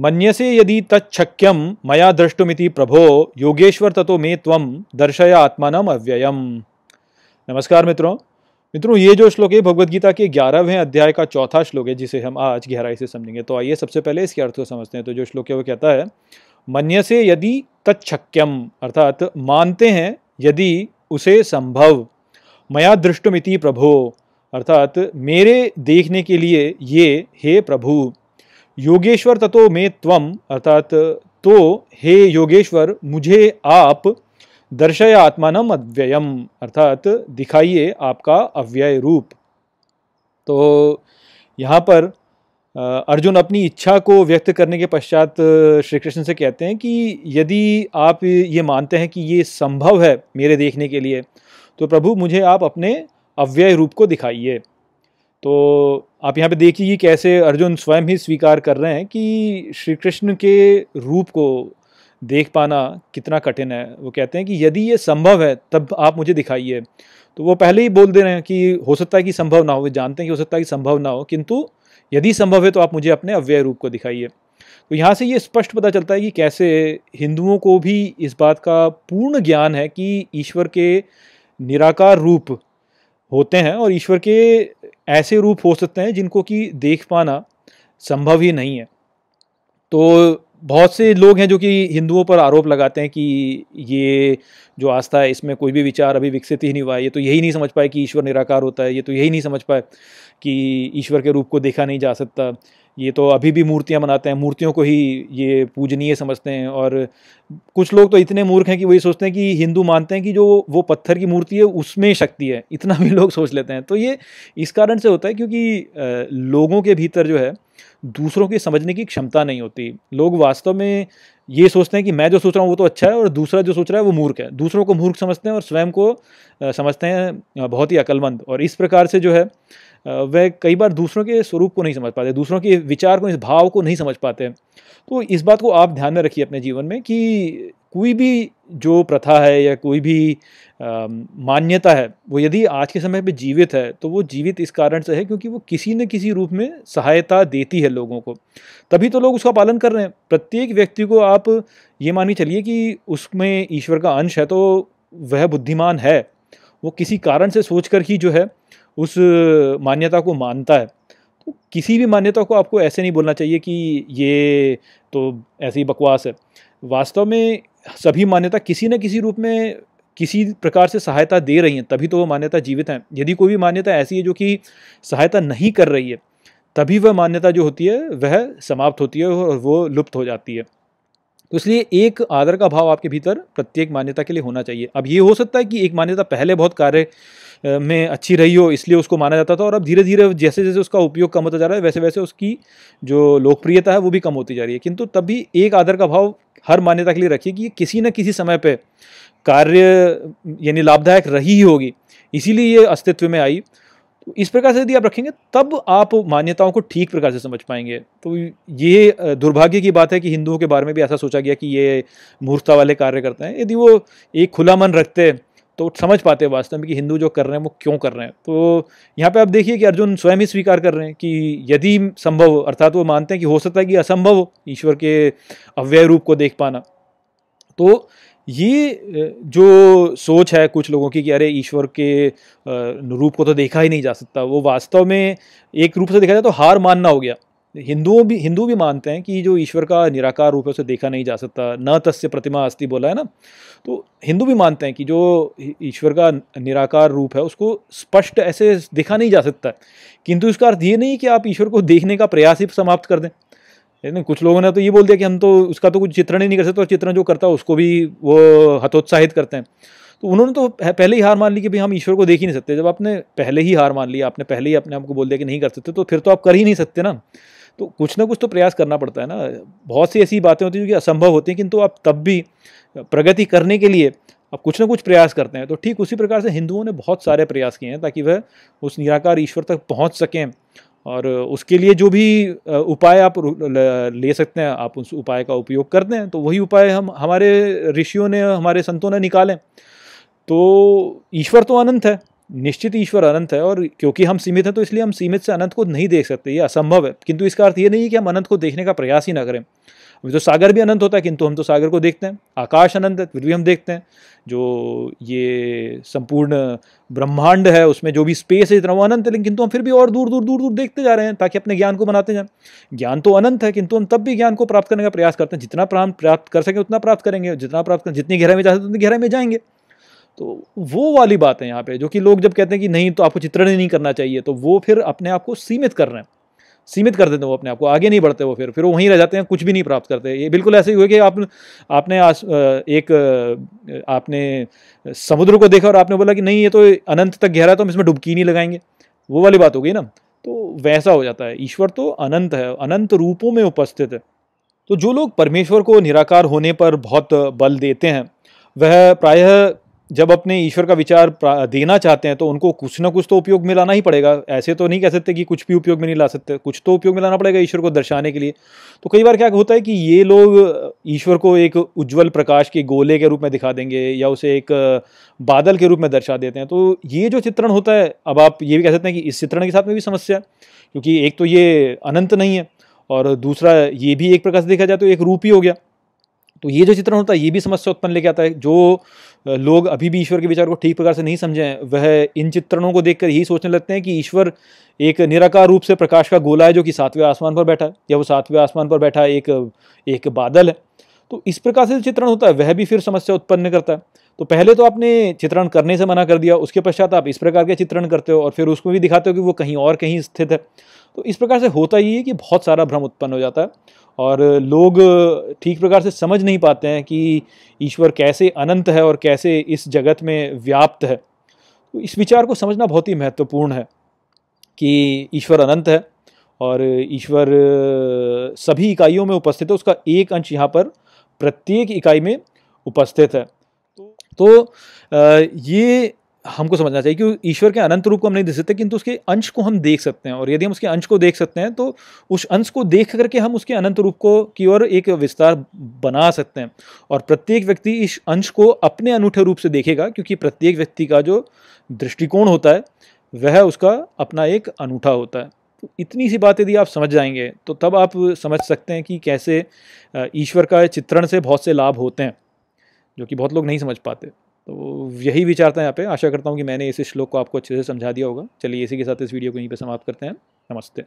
मन्यसे यदि तच्छक्यम मया द्रष्टुमिति प्रभो योगेश्वर ततो मे त्वं दर्शय आत्मानम अव्ययम। नमस्कार मित्रों, ये जो श्लोक है भगवद गीता के 11वें अध्याय का चौथा श्लोक है, जिसे हम आज गहराई से समझेंगे। तो आइए सबसे पहले इसके अर्थ को समझते हैं। तो जो श्लोक है वो कहता है, मन्यसे यदि तच्छक्यम, अर्थात मानते हैं यदि उसे संभव, मया दृष्टुमिति प्रभो, अर्थात मेरे देखने के लिए ये हे प्रभु, योगेश्वर ततो मे त्वम, अर्थात तो हे योगेश्वर मुझे आप, दर्शय आत्मानम अव्ययम, अर्थात दिखाइए आपका अव्यय रूप। तो यहाँ पर अर्जुन अपनी इच्छा को व्यक्त करने के पश्चात श्री कृष्ण से कहते हैं कि यदि आप ये मानते हैं कि ये संभव है मेरे देखने के लिए, तो प्रभु मुझे आप अपने अव्यय रूप को दिखाइए। तो आप यहाँ पे देखिए कैसे अर्जुन स्वयं ही स्वीकार कर रहे हैं कि श्री कृष्ण के रूप को देख पाना कितना कठिन है। वो कहते हैं कि यदि ये संभव है तब आप मुझे दिखाइए। तो वो पहले ही बोल दे रहे हैं कि हो सकता है कि संभव ना हो, वो जानते हैं कि हो सकता है कि संभव ना हो, किंतु यदि संभव है तो आप मुझे अपने अव्यय रूप को दिखाइए। तो यहाँ से ये स्पष्ट पता चलता है कि कैसे हिंदुओं को भी इस बात का पूर्ण ज्ञान है कि ईश्वर के निराकार रूप होते हैं और ईश्वर के ऐसे रूप हो सकते हैं जिनको कि देख पाना संभव ही नहीं है। तो बहुत से लोग हैं जो कि हिंदुओं पर आरोप लगाते हैं कि ये जो आस्था है इसमें कोई भी विचार अभी विकसित ही नहीं हुआ है, ये तो यही नहीं समझ पाए कि ईश्वर निराकार होता है, ये तो यही नहीं समझ पाए कि ईश्वर के रूप को देखा नहीं जा सकता, ये तो अभी भी मूर्तियां बनाते हैं, मूर्तियों को ही ये पूजनीय समझते हैं। और कुछ लोग तो इतने मूर्ख हैं कि वही सोचते हैं कि हिंदू मानते हैं कि जो वो पत्थर की मूर्ति है उसमें शक्ति है, इतना भी लोग सोच लेते हैं। तो ये इस कारण से होता है क्योंकि लोगों के भीतर जो है दूसरों की समझने की क्षमता नहीं होती। लोग वास्तव में ये सोचते हैं कि मैं जो सोच रहा हूँ वो तो अच्छा है और दूसरा जो सोच रहा है वो मूर्ख है। दूसरों को मूर्ख समझते हैं और स्वयं को समझते हैं बहुत ही अक्लमंद। और इस प्रकार से जो है वह कई बार दूसरों के स्वरूप को नहीं समझ पाते, दूसरों के विचार को, इस भाव को नहीं समझ पाते। तो इस बात को आप ध्यान में रखिए अपने जीवन में कि कोई भी जो प्रथा है या कोई भी मान्यता है वो यदि आज के समय पे जीवित है तो वो जीवित इस कारण से है क्योंकि वो किसी न किसी रूप में सहायता देती है लोगों को, तभी तो लोग उसका पालन कर रहे हैं। प्रत्येक व्यक्ति को आप ये मान के चलिए कि उसमें ईश्वर का अंश है, तो वह बुद्धिमान है, वो किसी कारण से सोचकर ही जो है उस मान्यता को मानता है। तो किसी भी मान्यता को आपको ऐसे नहीं बोलना चाहिए कि ये तो ऐसी बकवास है। वास्तव में सभी मान्यता किसी न किसी रूप में किसी प्रकार से सहायता दे रही हैं, तभी तो वो मान्यता जीवित है। यदि कोई भी मान्यता ऐसी है जो कि सहायता नहीं कर रही है, तभी वह मान्यता जो होती है वह समाप्त होती है और वो लुप्त हो जाती है। तो इसलिए एक आदर का भाव आपके भीतर प्रत्येक मान्यता के लिए होना चाहिए। अब ये हो सकता है कि एक मान्यता पहले बहुत कार्य में अच्छी रही हो, इसलिए उसको माना जाता था, और अब धीरे धीरे जैसे जैसे उसका उपयोग कम होता जा रहा है वैसे वैसे उसकी जो लोकप्रियता है वो भी कम होती जा रही है। किंतु तब भी एक आदर का भाव हर मान्यता के लिए रखिए कि किसी न किसी समय पे कार्य यानी लाभदायक रही ही होगी, इसीलिए ये अस्तित्व में आई। तो इस प्रकार से यदि आप रखेंगे तब आप मान्यताओं को ठीक प्रकार से समझ पाएंगे। तो ये दुर्भाग्य की बात है कि हिंदुओं के बारे में भी ऐसा सोचा गया कि ये मूर्खता वाले कार्य करते हैं। यदि वो एक खुला मन रखते तो समझ पाते वास्तव में कि हिंदू जो कर रहे हैं वो क्यों कर रहे हैं। तो यहाँ पे आप देखिए कि अर्जुन स्वयं ही स्वीकार कर रहे हैं कि यदि संभव, अर्थात वो मानते हैं कि हो सकता है कि असंभव हो ईश्वर के अव्यय रूप को देख पाना। तो ये जो सोच है कुछ लोगों की कि अरे ईश्वर के रूप को तो देखा ही नहीं जा सकता, वो वास्तव में एक रूप से देखा जाए तो हार मानना हो गया। हिंदू भी मानते हैं कि जो ईश्वर का निराकार रूप है उसे देखा नहीं जा सकता, न तस्य प्रतिमा अस्ति बोला है ना। तो हिंदू भी मानते हैं कि जो ईश्वर का निराकार रूप है उसको स्पष्ट ऐसे देखा नहीं जा सकता, किंतु इसका अर्थ ये नहीं कि आप ईश्वर को देखने का प्रयास ही समाप्त कर दें। नहीं, कुछ लोगों ने तो ये बोल दिया कि हम तो उसका तो कुछ चित्रण ही नहीं कर सकते और चित्रण जो करता है उसको भी वो हतोत्साहित करते हैं। तो उन्होंने तो पहले ही हार मान ली कि भाई हम ईश्वर को देख ही नहीं सकते। जब आपने पहले ही हार मान ली, आपने पहले ही अपने आप को बोल दिया कि नहीं कर सकते, तो फिर तो आप कर ही नहीं सकते ना। तो कुछ ना कुछ तो प्रयास करना पड़ता है ना। बहुत सी ऐसी बातें होती हैं जो कि असंभव होती हैं, किंतु आप तब भी प्रगति करने के लिए आप कुछ ना कुछ प्रयास करते हैं। तो ठीक उसी प्रकार से हिंदुओं ने बहुत सारे प्रयास किए हैं ताकि वह उस निराकार ईश्वर तक पहुँच सकें, और उसके लिए जो भी उपाय आप ले सकते हैं आप उस उपाय का उपयोग करते हैं। तो वही उपाय हमारे ऋषियों ने, हमारे संतों ने निकाले। तो ईश्वर तो अनंत है, निश्चित ईश्वर अनंत है, और क्योंकि हम सीमित हैं तो इसलिए हम सीमित से अनंत को नहीं देख सकते, ये असंभव है। किंतु इसका अर्थ ये नहीं है कि हम अनंत को देखने का प्रयास ही ना करें। अभी तो सागर भी अनंत होता है, किंतु हम तो सागर को देखते हैं। आकाश अनंत है, फिर भी हम देखते हैं। जो ये संपूर्ण ब्रह्मांड है उसमें जो भी स्पेस है इतना, वो अनंत है, लेकिन किंतु हम फिर भी और दूर दूर दूर दूर देखते जा रहे हैं ताकि अपने ज्ञान को बनाते जाएं। ज्ञान तो अनंत है, किंतु हम तब भी ज्ञान को प्राप्त करने का प्रयास करते हैं। जितना प्राप्त कर सकें उतना प्राप्त करेंगे, जितना प्राप्त कर, जितनी गहराई में जा सकते उतनी गहराई में जाएंगे। तो वो वाली बात है यहाँ पे, जो कि लोग जब कहते हैं कि नहीं तो आपको चित्रण ही नहीं करना चाहिए, तो वो फिर अपने आप को सीमित कर रहे हैं, सीमित कर देते हैं वो अपने आप को, आगे नहीं बढ़ते वो, फिर वो वहीं रह जाते हैं, कुछ भी नहीं प्राप्त करते। ये बिल्कुल ऐसे ही हुआ कि आपने समुद्र को देखा और आपने बोला कि नहीं ये तो अनंत तक गहरा है तो हम इसमें डुबकी नहीं लगाएंगे, वो वाली बात हो गई ना। तो वैसा हो जाता है। ईश्वर तो अनंत है, अनंत रूपों में उपस्थित है। तो जो लोग परमेश्वर को निराकार होने पर बहुत बल देते हैं, वह प्रायः जब अपने ईश्वर का विचार देना चाहते हैं तो उनको कुछ ना कुछ तो उपयोग में लाना ही पड़ेगा। ऐसे तो नहीं कह सकते कि कुछ भी उपयोग में नहीं ला सकते, कुछ तो उपयोग में लाना पड़ेगा ईश्वर को दर्शाने के लिए। तो कई बार क्या होता है कि ये लोग ईश्वर को एक उज्ज्वल प्रकाश के गोले के रूप में दिखा देंगे, या उसे एक बादल के रूप में दर्शा देते हैं। तो ये जो चित्रण होता है, अब आप ये भी कह सकते हैं कि इस चित्रण के साथ में भी समस्या है, क्योंकि एक तो ये अनंत नहीं है, और दूसरा ये भी एक प्रकार से देखा जाए तो एक रूप ही हो गया। तो ये जो चित्रण होता है ये भी समस्या उत्पन्न लेके आता है। जो लोग अभी भी ईश्वर के विचार को ठीक प्रकार से नहीं समझे हैं, वह इन चित्रणों को देखकर यही सोचने लगते हैं कि ईश्वर एक निराकार रूप से प्रकाश का गोला है जो कि 7वें आसमान पर बैठा है, या वो 7वें आसमान पर बैठा एक बादल है। तो इस प्रकार से चित्रण होता है, वह भी फिर समस्या उत्पन्न करता है। तो पहले तो आपने चित्रण करने से मना कर दिया, उसके पश्चात आप इस प्रकार के चित्रण करते हो, और फिर उसको भी दिखाते हो कि वो कहीं और कहीं स्थित है। तो इस प्रकार से होता ही है कि बहुत सारा भ्रम उत्पन्न हो जाता है, और लोग ठीक प्रकार से समझ नहीं पाते हैं कि ईश्वर कैसे अनंत है और कैसे इस जगत में व्याप्त है। तो इस विचार को समझना बहुत ही महत्वपूर्ण है कि ईश्वर अनंत है, और ईश्वर सभी इकाइयों में उपस्थित है, उसका एक अंश यहाँ पर प्रत्येक इकाई में उपस्थित है। तो ये हमको समझना चाहिए कि ईश्वर के अनंत रूप को हम नहीं देख सकते, किंतु उसके अंश को हम देख सकते हैं। और यदि हम उसके अंश को देख सकते हैं तो उस अंश को देख करके हम उसके अनंत रूप को की ओर एक विस्तार बना सकते हैं। और प्रत्येक व्यक्ति इस अंश को अपने अनूठे रूप से देखेगा, क्योंकि प्रत्येक व्यक्ति का जो दृष्टिकोण होता है वह उसका अपना एक अनूठा होता है। तो इतनी सी बात यदि आप समझ जाएंगे तो तब आप समझ सकते हैं कि कैसे ईश्वर का चित्रण से बहुत से लाभ होते हैं, जो कि बहुत लोग नहीं समझ पाते। तो यही विचार था यहाँ पे। आशा करता हूँ कि मैंने इस श्लोक को आपको अच्छे से समझा दिया होगा। चलिए इसी के साथ इस वीडियो को यहीं पे समाप्त करते हैं। नमस्ते।